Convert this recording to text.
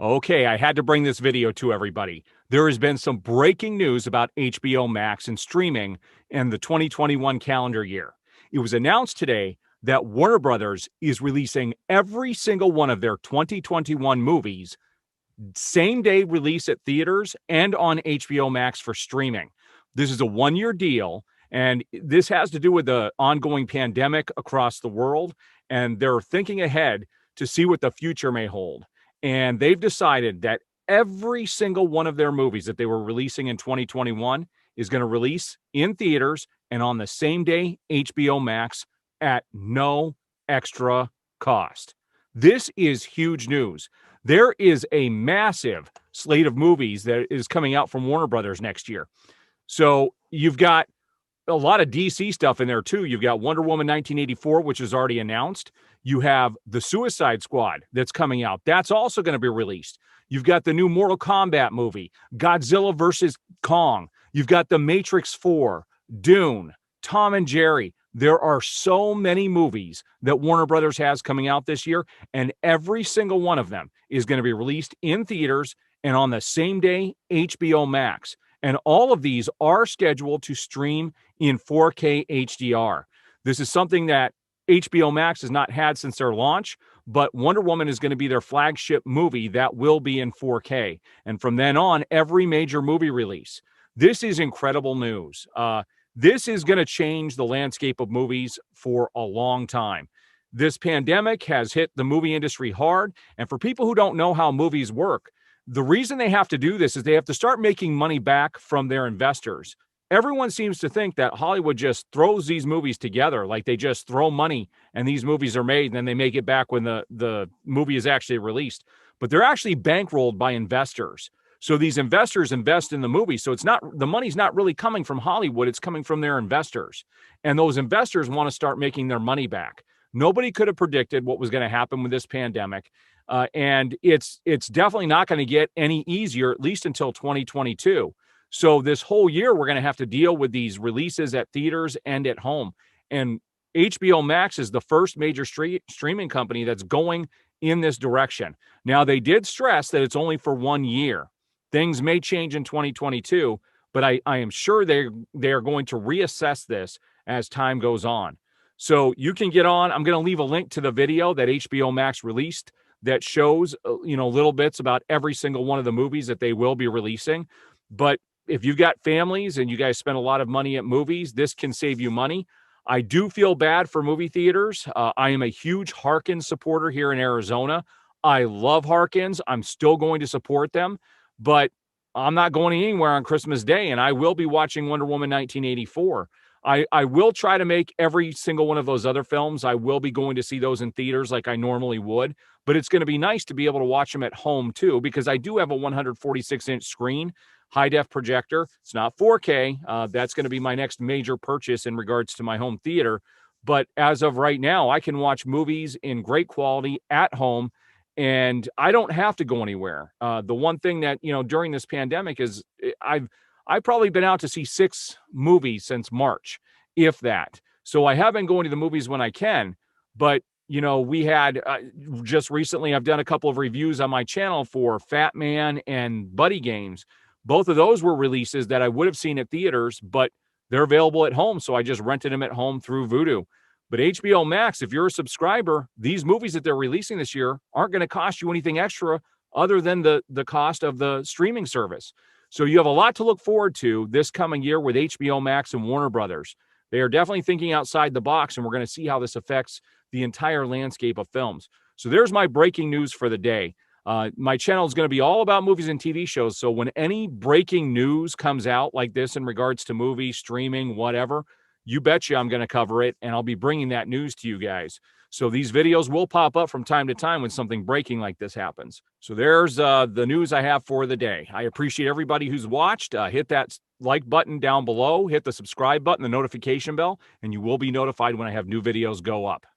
Okay, I had to bring this video to everybody. There has been some breaking news about HBO Max and streaming in the 2021 calendar year. It was announced today that Warner Brothers is releasing every single one of their 2021 movies same day release at theaters and on HBO Max for streaming. This is a 1 year deal, and this has to do with the ongoing pandemic across the world. And they're thinking ahead to see what the future may hold. And they've decided that every single one of their movies that they were releasing in 2021 is going to release in theaters and on the same day HBO Max at no extra cost. This is huge news. There is a massive slate of movies that is coming out from Warner Brothers next year. So you've got a lot of DC stuff in there too. You've got Wonder Woman 1984, which is already announced. You have the Suicide Squad that's coming out. That's also going to be released. You've got the new Mortal Kombat movie, Godzilla versus Kong. You've got The Matrix 4, Dune, Tom and Jerry. There are so many movies that Warner Brothers has coming out this year, and every single one of them is going to be released in theaters and on the same day HBO Max. And all of these are scheduled to stream in 4K HDR. This is something that HBO Max has not had since their launch, but Wonder Woman is going to be their flagship movie that will be in 4K. And from then on, every major movie release. This is incredible news. This is going to change the landscape of movies for a long time. This pandemic has hit the movie industry hard. And for people who don't know how movies work, the reason they have to do this is they have to start making money back from their investors. Everyone seems to think that Hollywood just throws these movies together, like they just throw money and these movies are made and then they make it back when the movie is actually released. But they're actually bankrolled by investors. So these investors invest in the movie. So it's not, the money's not really coming from Hollywood, it's coming from their investors. And those investors want to start making their money back. Nobody could have predicted what was going to happen with this pandemic. And it's definitely not going to get any easier, at least until 2022. So this whole year, we're going to have to deal with these releases at theaters and at home. And HBO Max is the first major streaming company that's going in this direction. Now, they did stress that it's only for 1 year. Things may change in 2022, but I am sure they're going to reassess this as time goes on. So you can get on. I'm going to leave a link to the video that HBO Max released that shows, little bits about every single one of the movies that they will be releasing. But if you've got families and you guys spend a lot of money at movies, this can save you money. I do feel bad for movie theaters. I am a huge Harkins supporter here in Arizona. I love Harkins. I'm still going to support them, but I'm not going anywhere on Christmas Day, and I will be watching Wonder Woman 1984. I will try to make every single one of those other films. I will be going to see those in theaters like I normally would, but it's going to be nice to be able to watch them at home too, because I do have a 146-inch screen, high-def projector. It's not 4K. That's going to be my next major purchase in regards to my home theater. But as of right now, I can watch movies in great quality at home, and I don't have to go anywhere. The one thing that, during this pandemic is I've probably been out to see 6 movies since March, if that. So I have been going to the movies when I can, but we had just recently, I've done a couple of reviews on my channel for Fat Man and Buddy Games. Both of those were releases that I would have seen at theaters, but they're available at home. So I just rented them at home through Vudu. But HBO Max, if you're a subscriber, these movies that they're releasing this year aren't going to cost you anything extra other than the cost of the streaming service. So you have a lot to look forward to this coming year with HBO Max and Warner Brothers. They are definitely thinking outside the box, and we're going to see how this affects the entire landscape of films. So there's my breaking news for the day. My channel is going to be all about movies and TV shows. So when any breaking news comes out like this in regards to movies, streaming, whatever, you betcha I'm going to cover it, and I'll be bringing that news to you guys. So these videos will pop up from time to time when something breaking like this happens. So there's the news I have for the day. I appreciate everybody who's watched. Hit that like button down below, hit the subscribe button, the notification bell, and you will be notified when I have new videos go up.